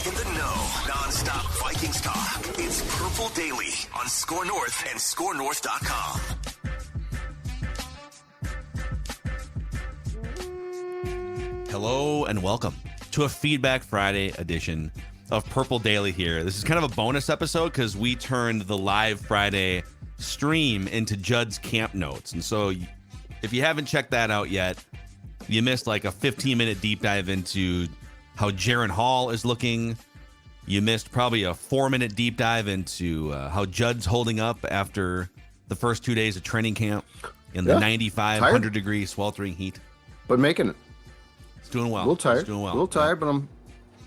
In the know, non-stop Vikings talk. It's Purple Daily on Score North and scorenorth.com. Hello and welcome to a Feedback Friday edition of Purple Daily here. This is kind of a bonus episode because we turned the live Friday stream into Judd's camp notes. And so if you haven't checked that out yet, you missed like a 15-minute deep dive into how Jaron Hall is looking. You missed probably a 4-minute deep dive into how Judd's holding up after the first 2 days of training camp in the 95, 100-degree sweltering heat. But making it. It's doing well. A little tired. It's doing well. A little tired, but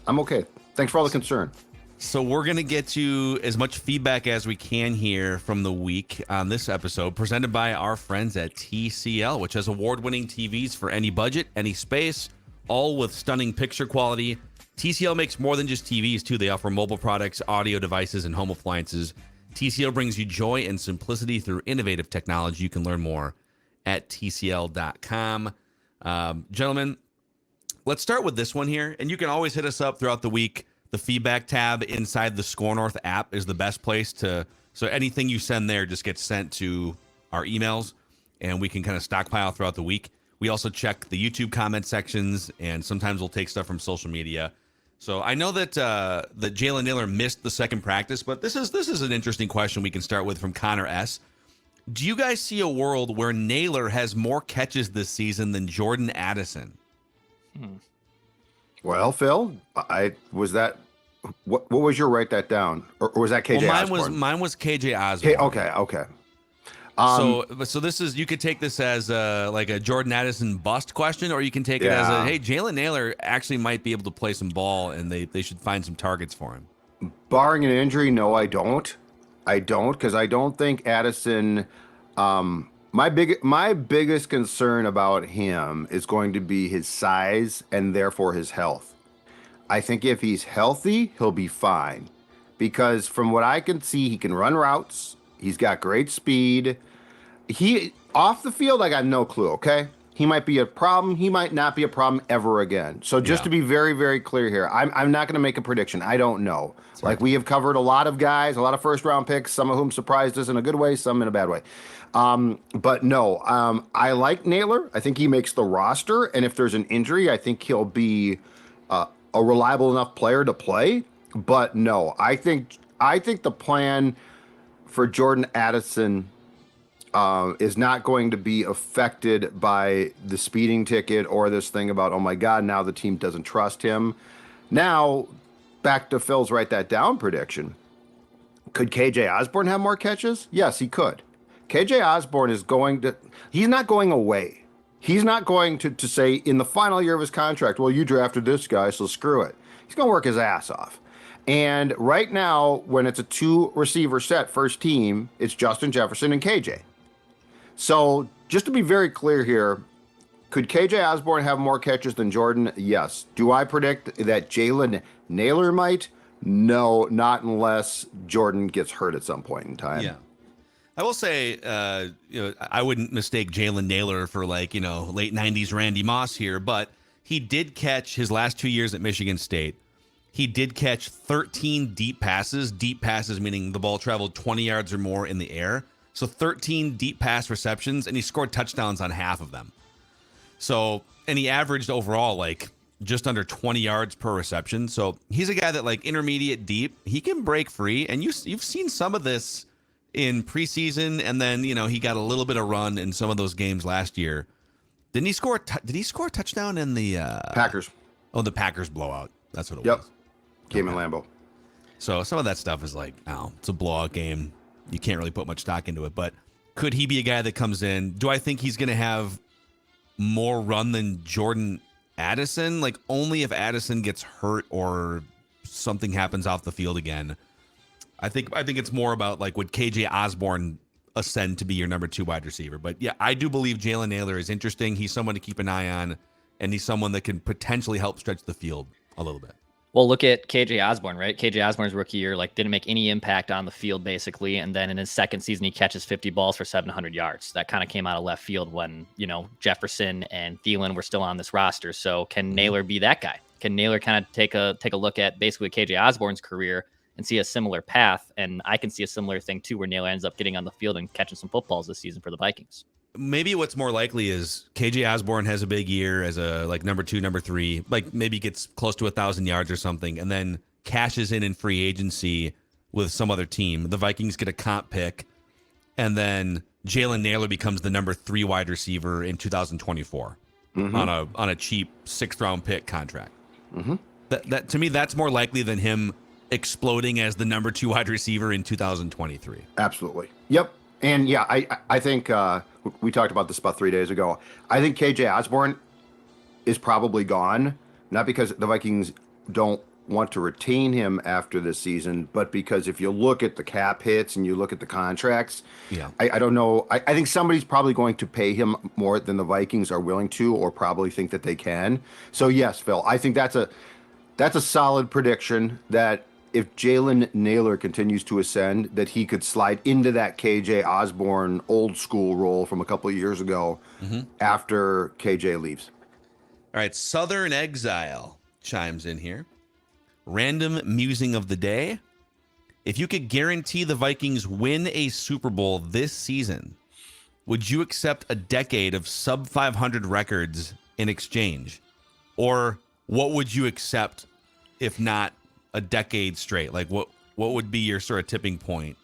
I'm okay. Thanks for all the concern. So we're going to get to as much feedback as we can here from the week on this episode, presented by our friends at TCL, which has award-winning TVs for any budget, any space, all with stunning picture quality. TCL makes more than just TVs, too. They offer mobile products, audio devices, and home appliances. TCL brings you joy and simplicity through innovative technology. You can learn more at TCL.com. Gentlemen, let's start with this one here, and you can always hit us up throughout the week. The feedback tab inside the Score North app is the best place to, so anything you send there just gets sent to our emails, and we can kind of stockpile throughout the week. We also check the YouTube comment sections, and sometimes we'll take stuff from social media. So I know that that Jalen Nailor missed the second practice, but this is an interesting question we can start with from Connor S. Do you guys see a world where Nailor has more catches this season than Jordan Addison? Well, Phil, what was your write that down? Or was that KJ Osborne? Mine was KJ Osborne. Okay. So this is, you could take this as like a Jordan Addison bust question, or you can take it as a, hey, Jalen Nailor actually might be able to play some ball and they should find some targets for him. Barring an injury, no, I don't, because I don't think Addison. My biggest concern about him is going to be his size and therefore his health. I think if he's healthy, he'll be fine, because from what I can see, he can run routes. He's got great speed. He off the field, I got no clue. Okay, he might be a problem. He might not be a problem ever again. So just to be very, very clear here, I'm not going to make a prediction. I don't know. Sorry. Like, we have covered a lot of guys, a lot of first-round picks, some of whom surprised us in a good way, some in a bad way. But no, I like Nailor. I think he makes the roster, and if there's an injury, I think he'll be a reliable enough player to play. But no, I think the plan for Jordan Addison is not going to be affected by the speeding ticket or this thing about, oh my God, now the team doesn't trust him. Now, back to Phil's write that down prediction. Could KJ Osborne have more catches? Yes, he could. KJ Osborne he's not going away. He's not going to say in the final year of his contract, well, you drafted this guy, so screw it. He's going to work his ass off. And right now, when it's a 2-receiver set, first team, it's Justin Jefferson and KJ. So just to be very clear here, could KJ Osborne have more catches than Jordan? Yes. Do I predict that Jalen Nailor might? No, not unless Jordan gets hurt at some point in time. Yeah. I will say, I wouldn't mistake Jalen Nailor for late 90s Randy Moss here, but he did catch his last 2 years at Michigan State. He did catch 13 deep passes meaning the ball traveled 20 yards or more in the air. So 13 deep pass receptions, and he scored touchdowns on half of them. So, and he averaged overall like just under 20 yards per reception. So he's a guy that, like, intermediate deep, he can break free. And you've seen some of this in preseason, and then, he got a little bit of run in some of those games last year. Did he score a touchdown in the Packers? Oh, the Packers blowout. That's what it was. Yep. Game in Lambeau. So some of that stuff is like, it's a blowout game. You can't really put much stock into it. But could he be a guy that comes in? Do I think he's going to have more run than Jordan Addison? Like, only if Addison gets hurt or something happens off the field again. I think it's more about, like, would KJ Osborne ascend to be your number 2 wide receiver? But yeah, I do believe Jalen Nailor is interesting. He's someone to keep an eye on, and he's someone that can potentially help stretch the field a little bit. Well, look at KJ Osborne, right? KJ Osborne's rookie year, didn't make any impact on the field, basically. And then in his second season, he catches 50 balls for 700 yards. That kind of came out of left field when, Jefferson and Thielen were still on this roster. So can Nailor be that guy? Can Nailor kind of take a look at basically KJ Osborne's career and see a similar path? And I can see a similar thing too, where Nailor ends up getting on the field and catching some footballs this season for the Vikings. Maybe what's more likely is KJ Osborne has a big year as a like number 2, number 3, like maybe gets close to 1,000 yards or something, and then cashes in free agency with some other team. The Vikings get a comp pick, and then Jalen Nailor becomes the number 3 wide receiver in 2024 on a cheap 6th round pick contract. That to me, that's more likely than him exploding as the number 2 wide receiver in 2023. Absolutely. Yep. And yeah, I think we talked about this about 3 days ago. I think KJ Osborne is probably gone, not because the Vikings don't want to retain him after this season, but because if you look at the cap hits and you look at the contracts, I don't know. I think somebody's probably going to pay him more than the Vikings are willing to, or probably think that they can. So yes, Phil, I think that's a solid prediction that if Jalen Nailor continues to ascend, that he could slide into that KJ Osborne old school role from a couple of years ago after KJ leaves. All right, Southern Exile chimes in here. Random musing of the day. If you could guarantee the Vikings win a Super Bowl this season, would you accept a decade of sub 500 records in exchange? Or what would you accept if not a decade straight? Like what would be your sort of tipping point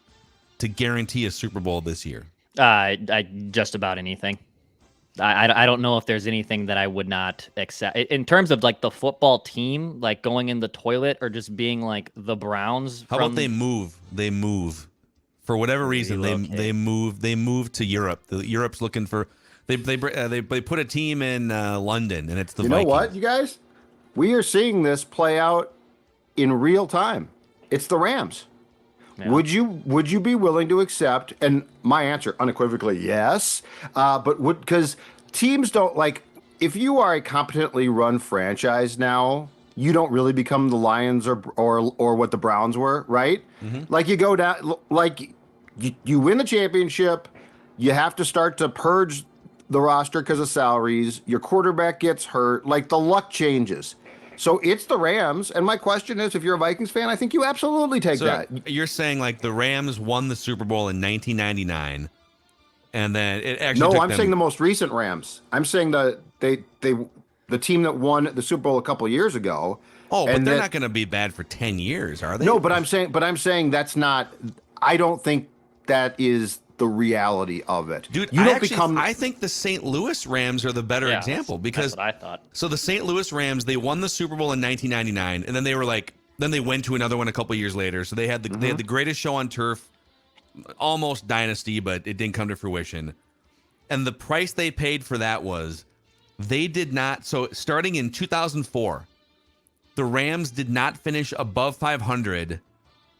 to guarantee a Super Bowl this year? I just about anything. I don't know if there's anything that I would not accept in terms of like the football team, like going in the toilet or just being like the Browns. How about they move? They move for whatever reason. They move to Europe. Europe's looking for they put a team in London, and it's the Vikings. You know what, you guys? We are seeing this play out in real time. It's the Rams. Yeah. Would you be willing to accept? And my answer unequivocally yes. But because teams don't like, if you are a competently run franchise now, you don't really become the Lions or what the Browns were, right? Like you go down, like you win the championship, you have to start to purge the roster because of salaries. Your quarterback gets hurt, like the luck changes. So it's the Rams, and my question is, if you're a Vikings fan, I think you absolutely take that. You're saying like the Rams won the Super Bowl in 1999, and then it actually. No, I'm saying the most recent Rams. I'm saying the team that won the Super Bowl a couple of years ago. Oh, but they're not going to be bad for 10 years, are they? No, but I'm saying that's not. I don't think that is the reality of it. Dude, I think the St. Louis Rams are the better example because that's what I thought. So the St. Louis Rams, they won the Super Bowl in 1999, and then they were like, then they went to another one a couple of years later. So they had the greatest show on turf, almost dynasty, but it didn't come to fruition. And the price they paid for that was they did not. So starting in 2004, the Rams did not finish above 500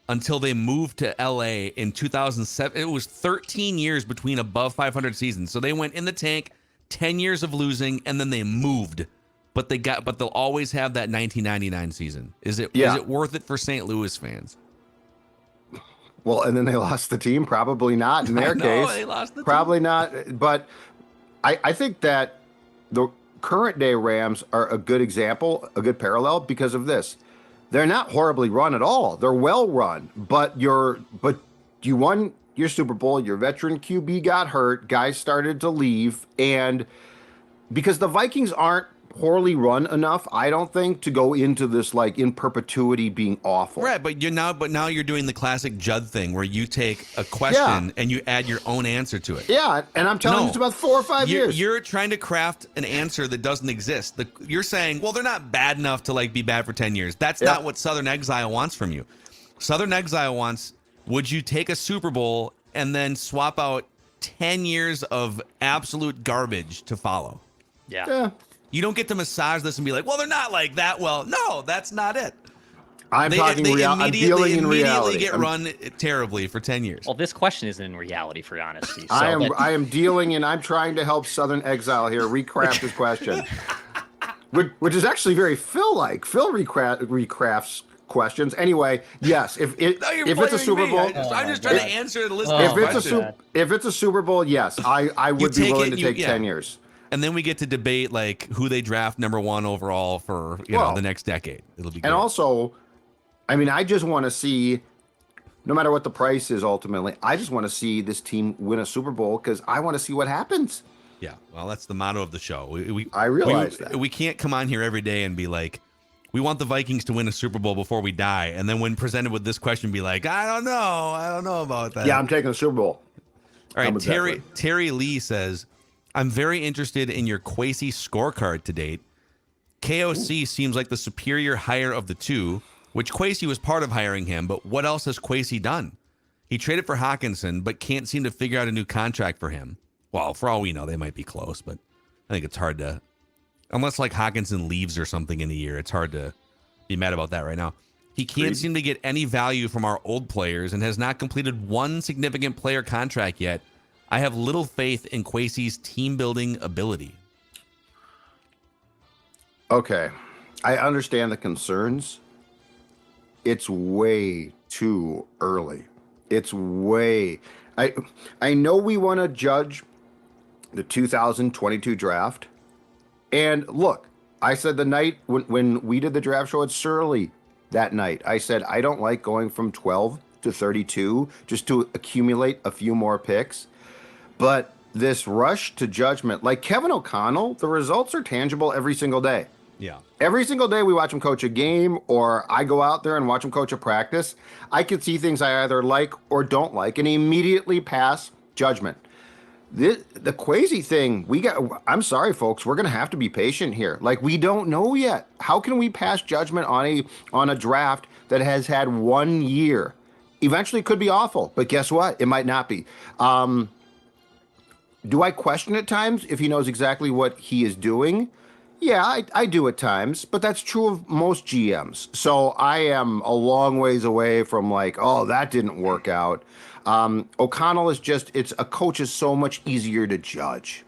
until they moved to LA in 2007. It was 13 years between above 500 seasons. So they went in the tank, 10 years of losing, and then they moved. But they'll always have that 1999 season. Is it worth it for St. Louis fans? Well, and then they lost the team. Probably not in their case. They lost the probably team. Not. But I think that the current day Rams are a good example, a good parallel because of this. They're not horribly run at all. They're well run, but you won your Super Bowl. Your veteran QB got hurt. Guys started to leave, and because the Vikings aren't poorly run enough, I don't think, to go into this like in perpetuity being awful. Right, but now you're doing the classic Judd thing where you take a question and you add your own answer to it. Yeah, and I'm telling you, it's about 4 or 5 years. You're trying to craft an answer that doesn't exist. You're saying, well, they're not bad enough to like be bad for 10 years. That's not what Southern Exile wants from you. Southern Exile wants, would you take a Super Bowl and then swap out 10 years of absolute garbage to follow? Yeah. You don't get to massage this and be like, well, they're not like that. Well, no, that's not it. I'm dealing in reality. They immediately get run terribly for 10 years. Well, this question isn't in reality, for honesty. So I am dealing, and I'm trying to help Southern Exile here recraft this question, which is actually very Phil-like. Phil recrafts questions. Anyway, yes, if it's a Super Bowl, I'm just trying to answer the listener's question. If it's a Super Bowl, yes, I would be willing to take 10 years. And then we get to debate like who they draft number 1 overall for the next decade. It'll be great. And also, I mean, I just want to see, no matter what the price is ultimately, I just want to see this team win a Super Bowl because I want to see what happens. Yeah, well, that's the motto of the show. I realize that. We can't come on here every day and be like, we want the Vikings to win a Super Bowl before we die. And then when presented with this question, be like, I don't know about that. Yeah, I'm taking the Super Bowl. All right, Terry Lee says, I'm very interested in your Kwesi scorecard to date. KOC seems like the superior hire of the two, which Kwesi was part of hiring him, but what else has Kwesi done? He traded for Hawkinson, but can't seem to figure out a new contract for him. Well, for all we know, they might be close, but I think it's hard to, unless like Hawkinson leaves or something in a year, it's hard to be mad about that right now. He can't seem to get any value from our old players and has not completed one significant player contract yet. I have little faith in Kwesi's team building ability. Okay. I understand the concerns. It's way too early. I know we want to judge the 2022 draft. And look, I said the night when we did the draft show at Surly that night, I said, I don't like going from 12 to 32 just to accumulate a few more picks. But this rush to judgment, like Kevin O'Connell, the results are tangible every single day. Yeah. Every single day we watch him coach a game, or I go out there and watch him coach a practice, I can see things I either like or don't like and immediately pass judgment. The Kwesi thing, I'm sorry, folks, we're going to have to be patient here. Like, we don't know yet. How can we pass judgment on a draft that has had 1 year? Eventually it could be awful, but guess what? It might not be. Do I question at times if he knows exactly what he is doing? Yeah, I do at times, but that's true of most GMs. So I am a long ways away from like, oh, that didn't work out. O'Connell is a coach is so much easier to judge.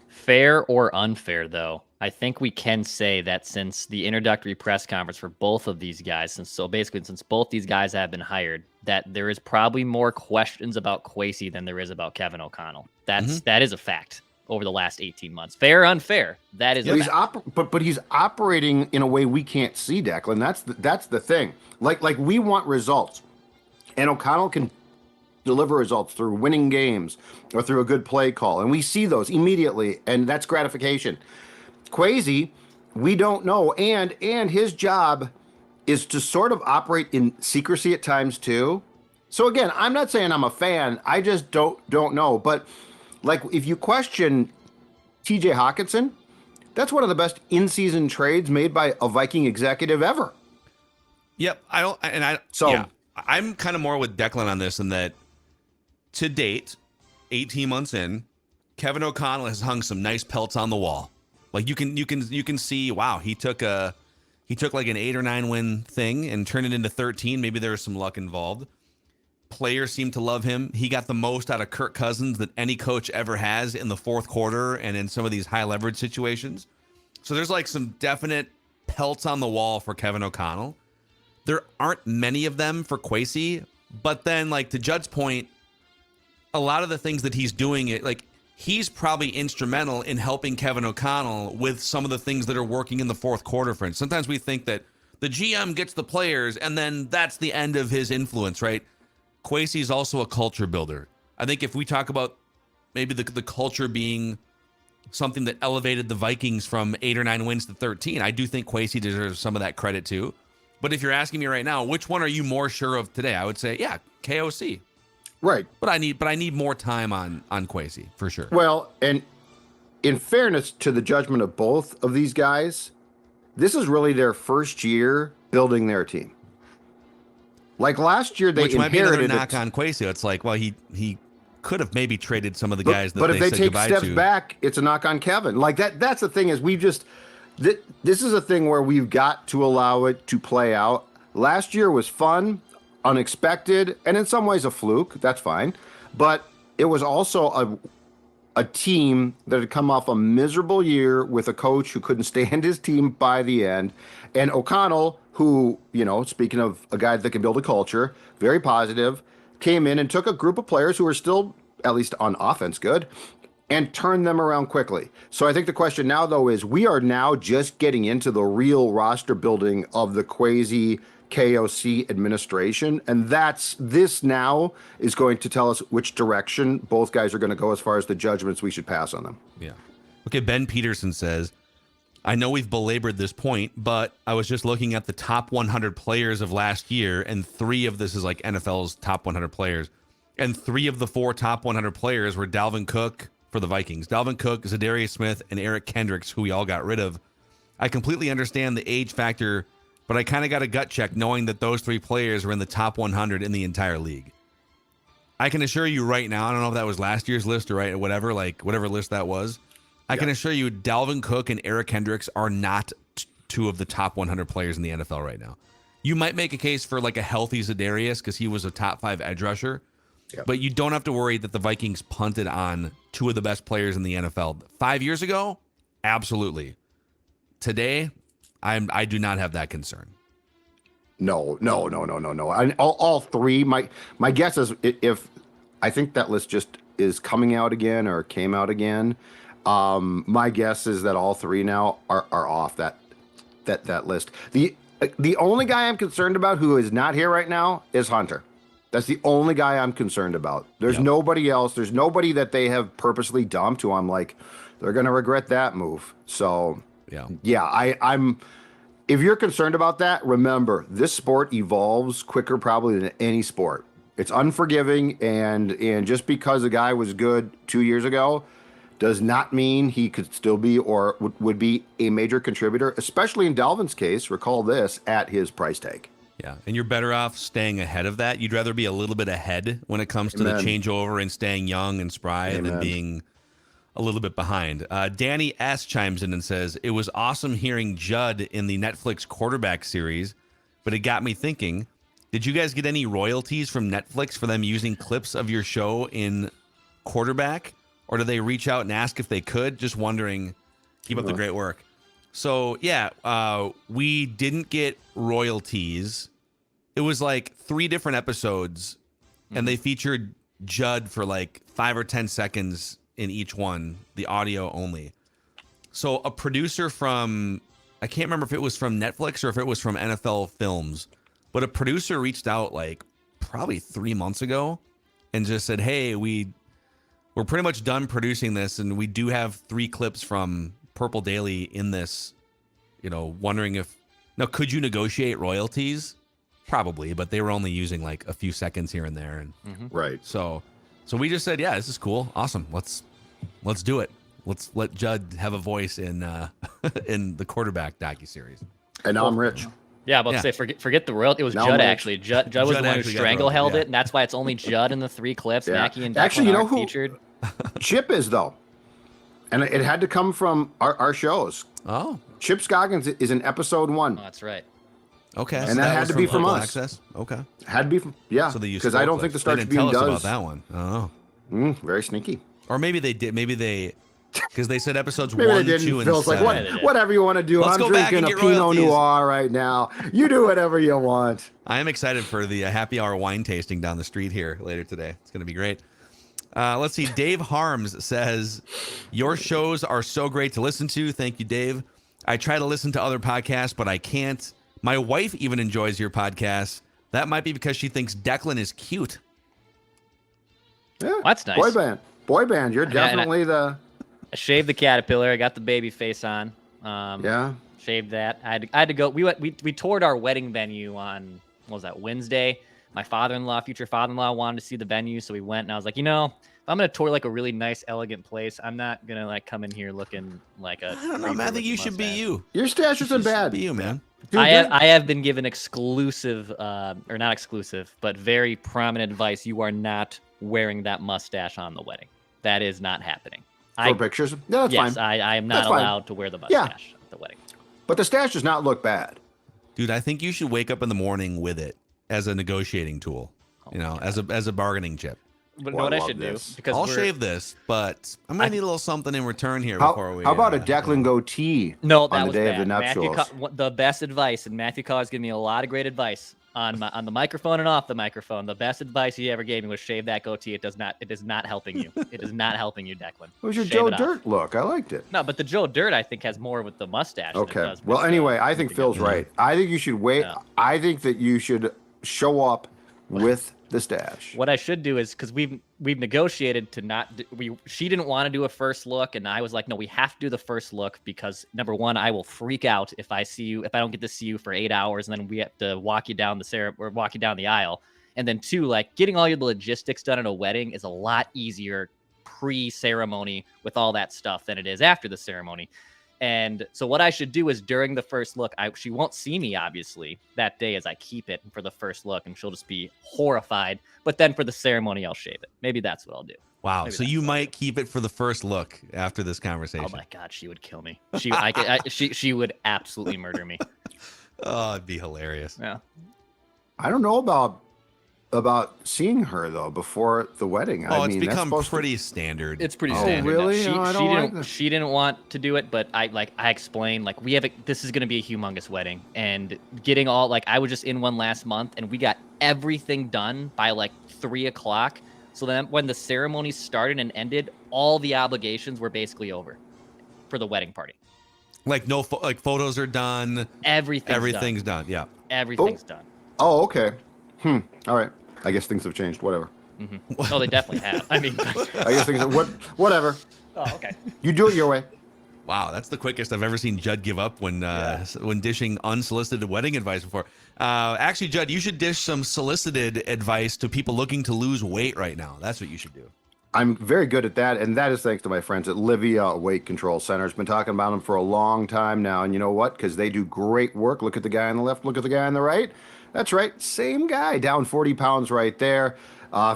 Fair or unfair, though, I think we can say that since the introductory press conference for both of these guys, since both these guys have been hired, that there is probably more questions about Kwesi than there is about Kevin O'Connell. That is a fact over the last 18 months. Fair or unfair, that is a fact. But he's operating in a way we can't see, Declan. That's the thing. Like we want results, and O'Connell can deliver results through winning games or through a good play call, and we see those immediately, and that's gratification. Kwesi, we don't know, and his job is to sort of operate in secrecy at times too. So again, I'm not saying I'm a fan. I just don't know. But like, if you question TJ Hawkinson, that's one of the best in-season trades made by a Viking executive ever. Yep. I'm kind of more with Declan on this in that to date, 18 months in, Kevin O'Connell has hung some nice pelts on the wall. Like you can see, wow, he took like an 8 or 9 win thing and turned it into 13. Maybe there was some luck involved. Players seem to love him. He got the most out of Kirk Cousins that any coach ever has in the fourth quarter and in some of these high leverage situations. So there's like some definite pelts on the wall for Kevin O'Connell. There aren't many of them for Kwesi, but then like to Judd's point, a lot of the things that he's doing, he's probably instrumental in helping Kevin O'Connell with some of the things that are working in the fourth quarter. For instance, sometimes we think that the GM gets the players and then that's the end of his influence, right? Kwesi is also a culture builder. I think if we talk about maybe the culture being something that elevated the Vikings from 8 or 9 wins to 13, I do think Kwesi deserves some of that credit too. But if you're asking me right now, which one are you more sure of today? I would say, yeah, KOC. Right. But I need more time on Kwesi for sure. Well, and in fairness to the judgment of both of these guys, this is really their first year building their team. Like last year, they Which might be inherited another knock on Kwesi. It's like, well, he could have maybe traded some of the guys that but if they said take goodbye steps to. back, it's a knock on Kevin. Like that's the thing is this is a thing where we've got to allow it to play out. Last year was fun, unexpected, and in some ways a fluke. That's fine. But it was also a team that had come off a miserable year with a coach who couldn't stand his team by the end. And O'Connell, who, speaking of a guy that can build a culture, very positive, came in and took a group of players who were still, at least on offense, good, and turn them around quickly. So I think the question now, though, is we are now just getting into the real roster building of the quasi KOC administration. And this now is going to tell us which direction both guys are going to go as far as the judgments we should pass on them. Yeah. Okay, Ben Peterson says, I know we've belabored this point, but I was just looking at the top 100 players of last year, and 3 of this is like NFL's top 100 players. And 3 of the 4 top 100 players were Dalvin Cook for the Vikings. Dalvin Cook, Zadarius Smith, and Eric Hendricks, who we all got rid of. I completely understand the age factor, but I kind of got a gut check knowing that those 3 players were in the top 100 in the entire league. I can assure you right now, I don't know if that was last year's list or whatever list that was. I can assure you Dalvin Cook and Eric Hendricks are not 2 of the top 100 players in the NFL right now. You might make a case for like a healthy Zadarius because he was a top 5 edge rusher. Yep. But you don't have to worry that the Vikings punted on 2 of the best players in the NFL. 5 years ago, absolutely. Today, I do not have that concern. No. All 3. My guess is if I think that list just is coming out again or came out again. My guess is that all 3 now are off that list. The only guy I'm concerned about who is not here right now is Hunter. That's the only guy I'm concerned about. There's nobody else. There's nobody that they have purposely dumped who I'm like, they're going to regret that move. So, I'm. If you're concerned about that, remember, this sport evolves quicker probably than any sport. It's unforgiving, and just because a guy was good 2 years ago does not mean he could still be or would be a major contributor, especially in Dalvin's case, recall this, at his price tag. Yeah, and you're better off staying ahead of that. You'd rather be a little bit ahead when it comes to the changeover and staying young and spry than being a little bit behind. Danny S. chimes in and says, it was awesome hearing Judd in the Netflix quarterback series, but it got me thinking, did you guys get any royalties from Netflix for them using clips of your show in quarterback? Or do they reach out and ask if they could? Just wondering. Keep up the great work. So, we didn't get royalties. It was like 3 different episodes, and they featured Judd for like 5 or 10 seconds in each one, the audio only. So a producer from, I can't remember if it was from Netflix or if it was from NFL Films, but a producer reached out like probably 3 months ago and just said, hey, we're pretty much done producing this, and we do have 3 clips from Purple Daily in this, wondering now, could you negotiate royalties? Probably, but they were only using like a few seconds here and there. And Right. So we just said, yeah, this is cool. Awesome. Let's do it. Let's let Judd have a voice in in the quarterback docuseries. And now I'm rich. Yeah, to say, forget the royalty. It was Now Judd, I'm actually. Judd was the one who strangle-held it, and that's why it's only Judd in the 3 clips. Mackie and Declan aren't featured. Chip is, though. And it had to come from our shows. Oh. Chip Scoggins is in episode 1. Oh, that's right. Okay. And so that had to be from us. Access? Okay. Had to be from, So they used because I don't think the Star Tribune does. About that one. Oh. Very sneaky. Or maybe they did. Maybe they, because they said episodes Maybe 1, they didn't. 2, and Phil's 7. like, whatever you want to do. Let's I'm go back drinking and a get Pinot royalties. Noir right now. You do whatever you want. I am excited for the happy hour wine tasting down the street here later today. It's going to be great. Let's see. Dave Harms says, your shows are so great to listen to. Thank you, Dave. I try to listen to other podcasts, but I can't. My wife even enjoys your podcast. That might be because she thinks Declan is cute. Yeah, well, that's nice. Boy band. You're definitely I shaved the caterpillar. I got the baby face on. Shaved that. I had to go. We toured our wedding venue on, what was that, Wednesday. My future father-in-law wanted to see the venue, so we went, and I was like, if I'm gonna tour like a really nice, elegant place, I'm not gonna like come in here looking like a. I don't know, man. I think you should be you. Your stash isn't bad. Be you, man. Dude, I have been given exclusive, or not exclusive, but very prominent advice. You are not wearing that mustache on the wedding. That is not happening. For pictures? Yeah, that's yes, fine. I am not allowed to wear the mustache at the wedding. But the stash does not look bad. Dude, I think you should wake up in the morning with it as a negotiating tool, as a bargaining chip. But know what I should do? Because I'll shave this, but I'm gonna need a little something in return here before we. How about a Declan goatee? No, that on the was day bad. of the nuptials. The best advice, and Matthew Carr's giving me a lot of great advice. on the microphone and off the microphone. The best advice he ever gave me was shave that goatee. It is not helping you. It is not helping you, Declan. It was your Shave Joe it off. Dirt look. I liked it. No, but the Joe Dirt I think has more with the mustache. Than it Okay. does Well, with anyway, the, I think with the Phil's goatee. right. I think you should wait. Yeah. I think that you should show up with the stash. What I should do is because we've negotiated to not she didn't want to do a first look, and I was like, no, we have to do the first look because number one, I will freak out if I don't get to see you for 8 hours, and then we have to walk you down the aisle. And then two, like getting all your logistics done at a wedding is a lot easier pre-ceremony with all that stuff than it is after the ceremony. And so what I should do is during the first look, she won't see me obviously that day as I keep it for the first look, and she'll just be horrified. But then for the ceremony, I'll shave it. Maybe that's what I'll do. Wow. Maybe So you might keep it for the first look after this conversation. Oh my God, she would kill me. She would absolutely murder me. Oh, it'd be hilarious. Yeah. I don't know about seeing her though before the wedding. Oh, I it's mean, that's become supposed pretty standard. It's pretty Oh, standard. really? Now. No, I don't like that. She didn't want to do it, but I explained like this is going to be a humongous wedding, and getting all like I was just in one last month, and we got everything done by like 3:00. So then when the ceremony started and ended, all the obligations were basically over for the wedding party. Like photos are done. Everything's done. Yeah. Everything's done. Oh, okay. All right. I guess things have changed. Whatever. Mm-hmm. Oh, they definitely have. I mean, I guess things. Whatever. oh, okay. You do it your way. Wow, that's the quickest I've ever seen Judd give up when dishing unsolicited wedding advice before. Actually, Judd, you should dish some solicited advice to people looking to lose weight right now. That's what you should do. I'm very good at that, and that is thanks to my friends at Olivia Weight Control Center's been talking about them for a long time now, and you know what? Because they do great work. Look at the guy on the left. Look at the guy on the right. That's right, same guy, down 40 pounds right there.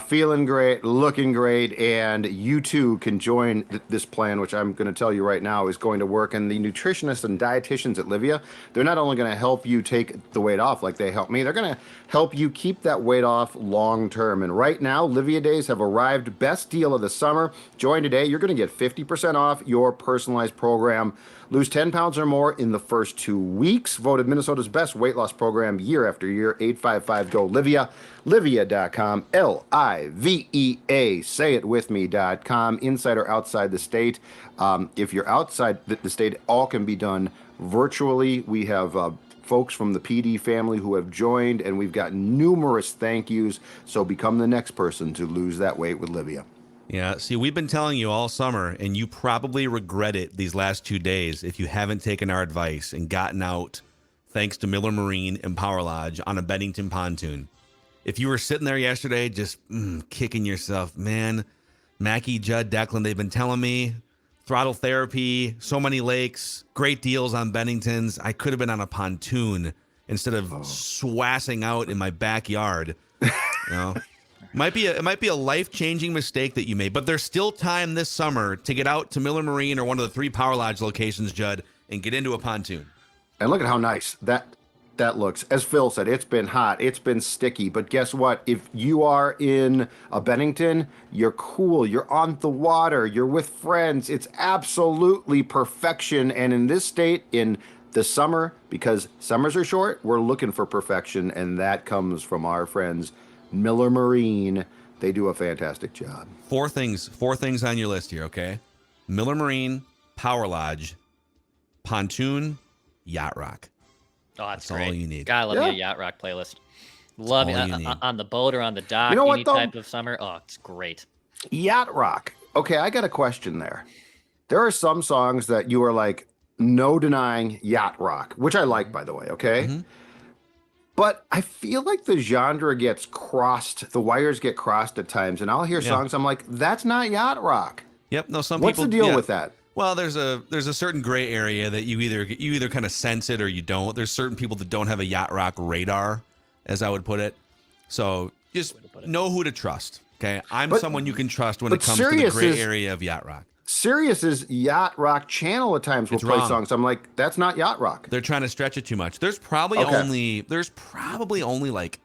Feeling great, looking great, and you too can join this plan, which I'm going to tell you right now is going to work. And the nutritionists and dietitians at Livia, they're not only going to help you take the weight off like they help me, they're going to help you keep that weight off long term. And right now, Livia Days have arrived. Best deal of the summer. Join today. You're going to get 50% off your personalized program. Lose 10 pounds or more in the first 2 weeks. Voted Minnesota's best weight loss program year after year. 855-GO-LIVIA. Livia.com. Livea. Say it with me.com. Inside or outside the state. If you're outside the state, all can be done virtually. We have folks from the PD family who have joined, and we've got numerous thank yous. So become the next person to lose that weight with Livia. Yeah, see, we've been telling you all summer, and you probably regret it these last 2 days if you haven't taken our advice and gotten out, thanks to Miller Marine and Power Lodge, on a Bennington pontoon. If you were sitting there yesterday just kicking yourself, man, Mackie, Judd, Declan, they've been telling me, throttle therapy, so many lakes, great deals on Benningtons. I could have been on a pontoon instead of swassing out in my backyard, you know? It might be a life-changing mistake that you made, but there's still time this summer to get out to Miller Marine or one of the 3 Power Lodge locations, Judd, and get into a pontoon. And look at how nice that looks. As Phil said, it's been hot, it's been sticky, but guess what? If you are in a Bennington, you're cool, you're on the water, you're with friends. It's absolutely perfection. And in this state, in the summer, because summers are short, we're looking for perfection, and that comes from our friends Miller Marine. They do a fantastic job. 4 things on your list here, okay? Miller Marine, Power Lodge, pontoon, Yacht Rock. Oh, that's great. All you need. God, I love your Yacht Rock playlist. Love it on the boat or on the dock. You know what, any though? type of summer. Oh, it's great. Yacht Rock. Okay, I got a question there. There are some songs that you are like, no denying Yacht Rock, which I like, by the way, okay? Mm-hmm. But I feel like the genre gets crossed, the wires get crossed at times, and I'll hear songs, I'm like, that's not Yacht Rock. Yep, no, some What's people... What's the deal with that? Well, there's a certain gray area that you either kind of sense it or you don't. There's certain people that don't have a Yacht Rock radar, as I would put it. So just know who to trust, okay? I'm someone you can trust when it comes to the gray area of Yacht Rock. Sirius's Yacht Rock channel at times will play songs. I'm like, that's not Yacht Rock. They're trying to stretch it too much. There's probably only like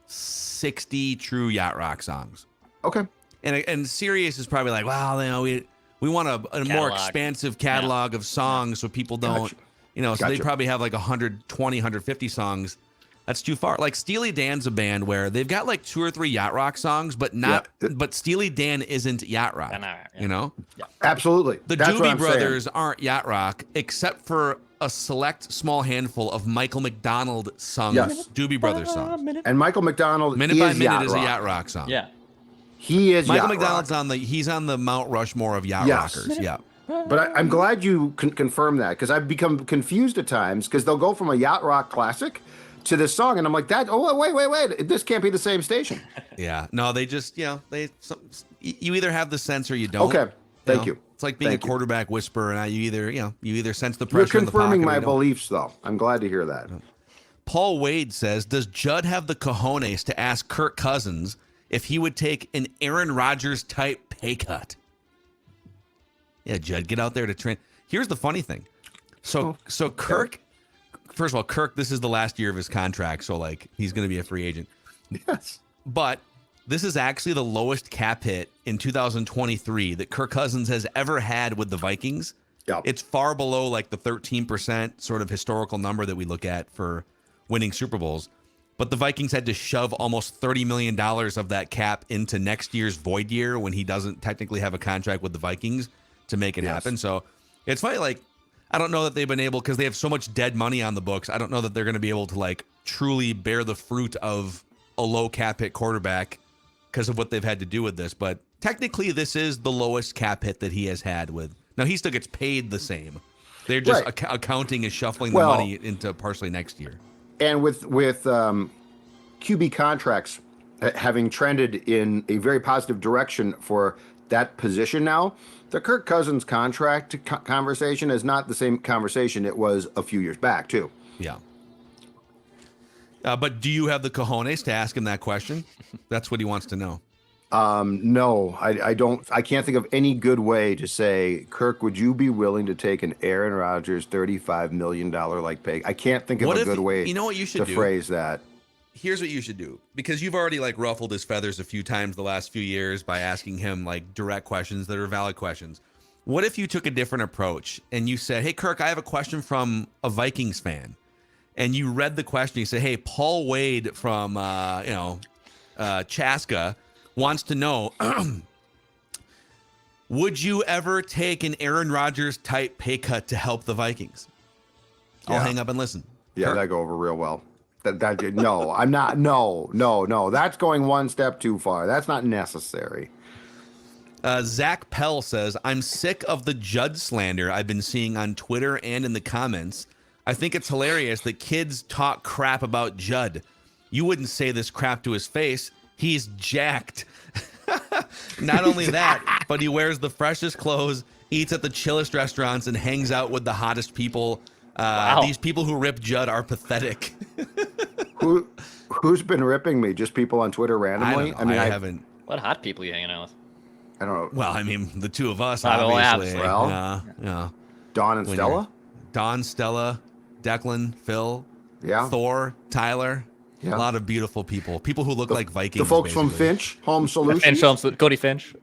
60 true Yacht Rock songs. Okay. And Sirius is probably like, well, you know, we want a more expansive catalog of songs so people don't, so they probably have like 120, 150 songs. That's too far. Like Steely Dan's a band where they've got like 2 or 3 Yacht Rock songs, but but Steely Dan isn't Yacht Rock. You know? Yeah. Absolutely. The That's what Doobie I'm Brothers saying. aren't Yacht Rock, except for a select small handful of Michael McDonald sung Doobie Brothers songs. And Michael McDonald Minute by is Minute Yacht is a Rock. Yacht Rock song. Yeah. He is Michael Yacht McDonald's Rock. he's on the Mount Rushmore of Yacht Rockers. Yeah. But I'm glad you confirm that, because I've become confused at times, because they'll go from a Yacht Rock classic to this song, and I'm like, wait, this can't be the same station. Yeah. No, they just, you either have the sense or you don't. Okay. Thank you. It's like being a quarterback whisperer, and you either sense the pressure. You're confirming in the my pocket or you don't. beliefs, though. I'm glad to hear that. Paul Wade says, does Judd have the cojones to ask Kirk Cousins if he would take an Aaron Rodgers type pay cut? Yeah, Judd, get out there to train. Here's the funny thing. So Kirk, first of all, Kirk, this is the last year of his contract, so like he's going to be a free agent. Yes. But this is actually the lowest cap hit in 2023 that Kirk Cousins has ever had with the Vikings. Yep. It's far below like the 13% sort of historical number that we look at for winning Super Bowls. But the Vikings had to shove almost $30 million of that cap into next year's void year when he doesn't technically have a contract with the Vikings to make it happen. So it's funny, like, I don't know that they've been able, because they have so much dead money on the books, I don't know that they're going to be able to like truly bear the fruit of a low cap hit quarterback because of what they've had to do with this. But technically this is the lowest cap hit that he has had with. Now he still gets paid the same. They're just accounting is shuffling the money into partially next year. And with QB contracts having trended in a very positive direction for that position now, the Kirk Cousins contract conversation is not the same conversation it was a few years back, too. Yeah. But do you have the cojones to ask him that question? That's what he wants to know. No, I don't. I can't think of any good way to say, Kirk, would you be willing to take an Aaron Rodgers $35 million like pay? I can't think of a good way what you should to phrase that. Here's what you should do, because you've already like ruffled his feathers a few times the last few years by asking him like direct questions that are valid questions. What if you took a different approach and you said, hey, Kirk, I have a question from a Vikings fan. And you read the question. You say, hey, Paul Wade from, Chaska wants to know, would you ever take an Aaron Rodgers type pay cut to help the Vikings? I'll hang up and listen. Yeah, Kirk? that'd go over real well. No, I'm not. No. That's going one step too far. That's not necessary. Zach Pell says, I'm sick of the Judd slander I've been seeing on Twitter and in the comments. I think it's hilarious that kids talk crap about Judd. You wouldn't say this crap to his face. He's jacked. Not only that, but he wears the freshest clothes, eats at the chillest restaurants, and hangs out with the hottest people. Wow. These people who rip Judd are pathetic. Who's been ripping me? Just people on Twitter randomly? I haven't. What hot people are you hanging out with? I don't know. Well, I mean, the two of us, Well, obviously. obviously. Yeah. Dawn and Stella? Don, Stella, Declan, Phil, Yeah. Thor, Tyler. Yeah. A lot of beautiful people. People who look like Vikings. The folks from basically. Finch Home Solutions. Cody Finch.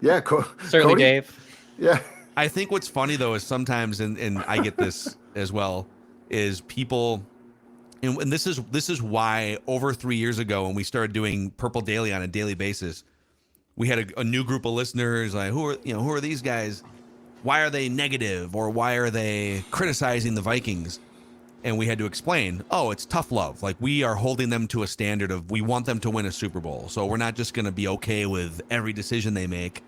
Yeah. Certainly Cody? Dave. Yeah. I think what's funny though is sometimes, and I get this as well, is people, and this is why over 3 years ago when we started doing Purple Daily on a daily basis, we had a new group of listeners like who are these guys? Why are they negative, or why are they criticizing the Vikings? And we had to explain, it's tough love. Like, we are holding them to a standard of, we want them to win a Super Bowl. So we're not just going to be okay with every decision they make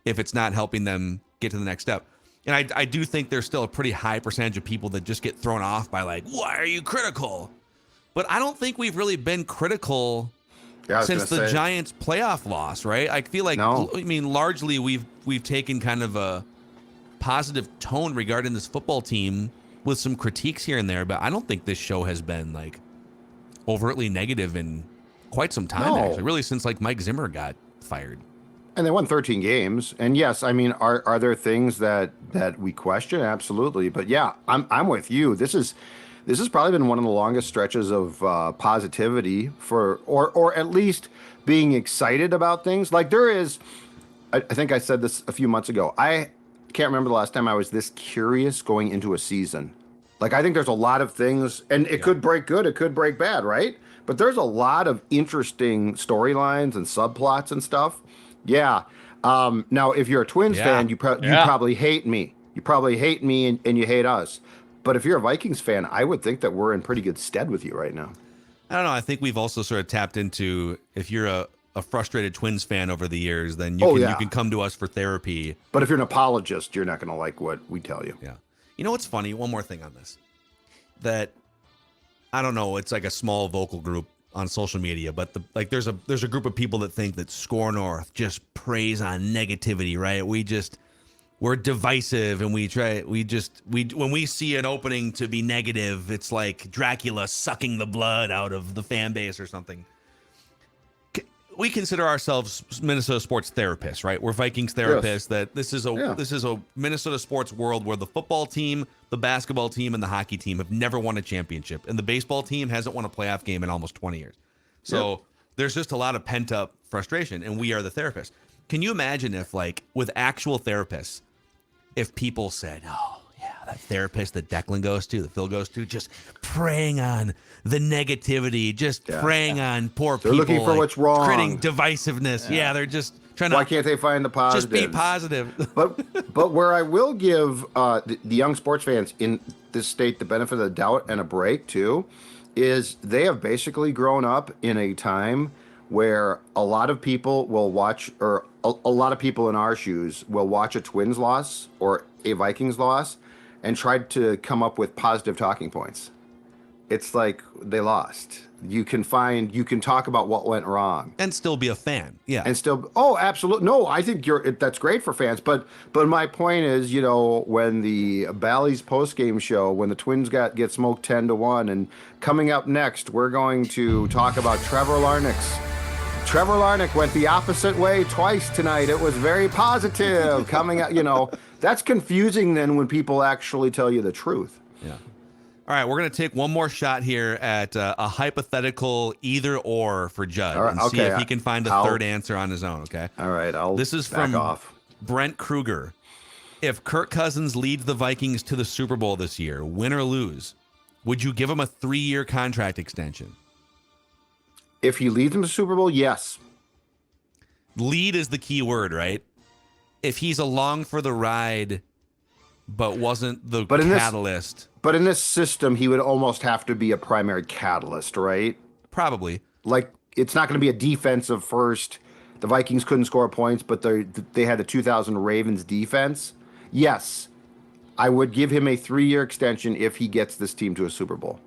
if it's not helping them get to the next step. And I do think there's still a pretty high percentage of people that just get thrown off by like, why are you critical? But I don't think we've really been critical since the Giants playoff loss, right? I feel like, largely we've taken kind of a positive tone regarding this football team with some critiques here and there, but I don't think this show has been like overtly negative in quite some time, actually, really since like Mike Zimmer got fired. And they won 13 games. And yes, I mean, are there things that we question? Absolutely. But yeah, I'm with you. This has probably been one of the longest stretches of positivity or at least being excited about things. Like there is, I think I said this a few months ago. I can't remember the last time I was this curious going into a season. Like, I think there's a lot of things, and it could break good, it could break bad, right? But there's a lot of interesting storylines and subplots and stuff. Yeah. Now, if you're a Twins fan, you probably hate me. You probably hate me and you hate us. But if you're a Vikings fan, I would think that we're in pretty good stead with you right now. I don't know. I think we've also sort of tapped into, if you're a frustrated Twins fan over the years, then you can come to us for therapy. But if you're an apologist, you're not going to like what we tell you. Yeah. You know what's funny? One more thing on this. That, I don't know, it's like a small vocal group on social media, but there's a group of people that think that Score North just preys on negativity, right? We're divisive, and when we see an opening to be negative, it's like Dracula sucking the blood out of the fan base or something. We consider ourselves Minnesota sports therapists, right? We're Vikings therapists. Yes. That this is a Minnesota sports world where the football team, the basketball team, and the hockey team have never won a championship, and the baseball team hasn't won a playoff game in almost 20 years. So there's just a lot of pent up frustration, and we are the therapists. Can you imagine if, like, with actual therapists, if people said, "Oh, yeah, that therapist that Declan goes to, that Phil goes to, just preying on the negativity, just preying on poor people. They're looking for what's wrong. Creating divisiveness." Yeah, they're just trying to... Why can't they find the positive? Just be positive. But where I will give the young sports fans in this state the benefit of the doubt and a break, too, is they have basically grown up in a time where a lot of people will watch, or a lot of people in our shoes will watch a Twins loss or a Vikings loss and try to come up with positive talking points. It's like they lost. You can talk about what went wrong and still be a fan. Yeah. And still, absolutely. No, I think that's great for fans. But my point is, when the Bally's postgame show, when the Twins get smoked 10-1, and coming up next, we're going to talk about Trevor Larnach's. Trevor Larnach went the opposite way twice tonight. It was very positive coming out, that's confusing then when people actually tell you the truth. Yeah. All right, we're going to take one more shot here at a hypothetical either or for Judd, and see if he can find a third answer on his own, okay? All right, This is from Brent Kruger. If Kirk Cousins leads the Vikings to the Super Bowl this year, win or lose, would you give him a 3-year contract extension? If he leads them to Super Bowl, yes. Lead is the key word, right? If he's along for the ride, but wasn't the catalyst. But in this system, he would almost have to be a primary catalyst, right? Probably. Like, it's not going to be a defensive first. The Vikings couldn't score points, but they had the 2000 Ravens defense. Yes, I would give him a 3-year extension if he gets this team to a Super Bowl.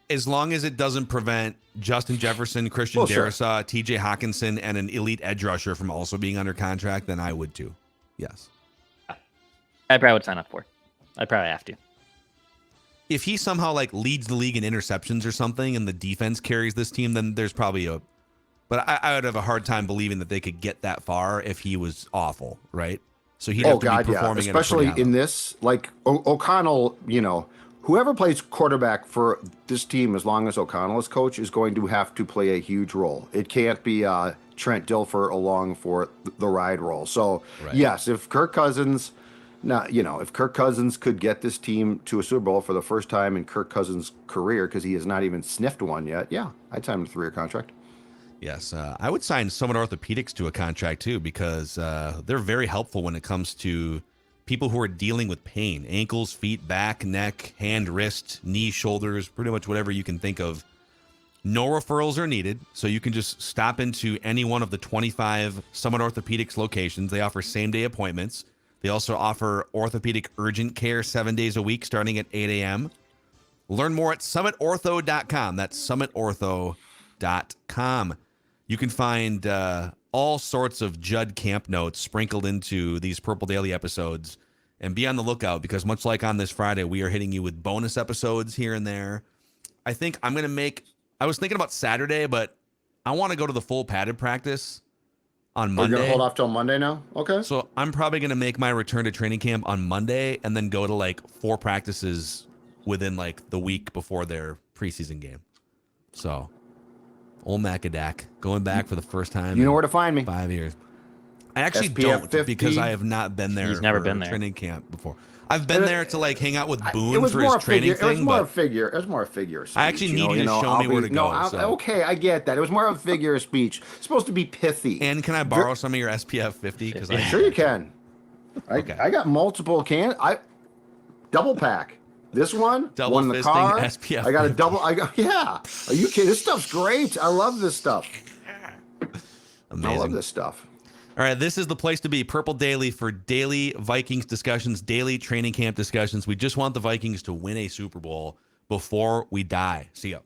As long as it doesn't prevent Justin Jefferson, Christian Darrisaw, TJ Hawkinson, and an elite edge rusher from also being under contract, then I would too. Yes. I probably would sign up for it. I'd probably have to. If he somehow leads the league in interceptions or something and the defense carries this team, then there's probably but I would have a hard time believing that they could get that far if he was awful, right? So he'd have to be performing especially in this, O'Connell, whoever plays quarterback for this team, as long as O'Connell is coach, is going to have to play a huge role. It can't be Trent Dilfer along for the ride role. So, yes, if Kirk Cousins... Now, if Kirk Cousins could get this team to a Super Bowl for the first time in Kirk Cousins' career, because he has not even sniffed one yet, I'd sign him a 3-year contract. Yes, I would sign Summit Orthopedics to a contract too, because they're very helpful when it comes to people who are dealing with pain, ankles, feet, back, neck, hand, wrist, knee, shoulders, pretty much whatever you can think of. No referrals are needed, so you can just stop into any one of the 25 Summit Orthopedics locations. They offer same-day appointments. They also offer orthopedic urgent care 7 days a week starting at 8 a.m. Learn more at summitortho.com. That's summitortho.com. You can find all sorts of Judd Camp notes sprinkled into these Purple Daily episodes. And be on the lookout, because much like on this Friday, we are hitting you with bonus episodes here and there. I think I was thinking about Saturday, but I want to go to the full padded practice on Monday. You're going to hold off till Monday now? Okay. So I'm probably going to make my return to training camp on Monday and then go to 4 practices within the week before their preseason game. So, old Macadac going back for the first time. You know where to find me. 5 years. I actually SPF don't 50. because I have not been there. He's never for been there. Training camp before. I've been there to like hang out with It Boone was for more his a training figure. It was thing, more a but figure. It was more a figure of speech. I actually need you to show me where to go. So. Okay, I get that. It was more of a figure of speech. It's supposed to be pithy. And can I borrow some of your SPF 50? Because I Sure you can. Okay. I got multiple double pack. This one, Double one in the fisting car. SPF I got a 50. double. Yeah. Are you kidding? This stuff's great. I love this stuff. Amazing. I love this stuff. All right, this is the place to be. Purple Daily for daily Vikings discussions, daily training camp discussions. We just want the Vikings to win a Super Bowl before we die. See ya.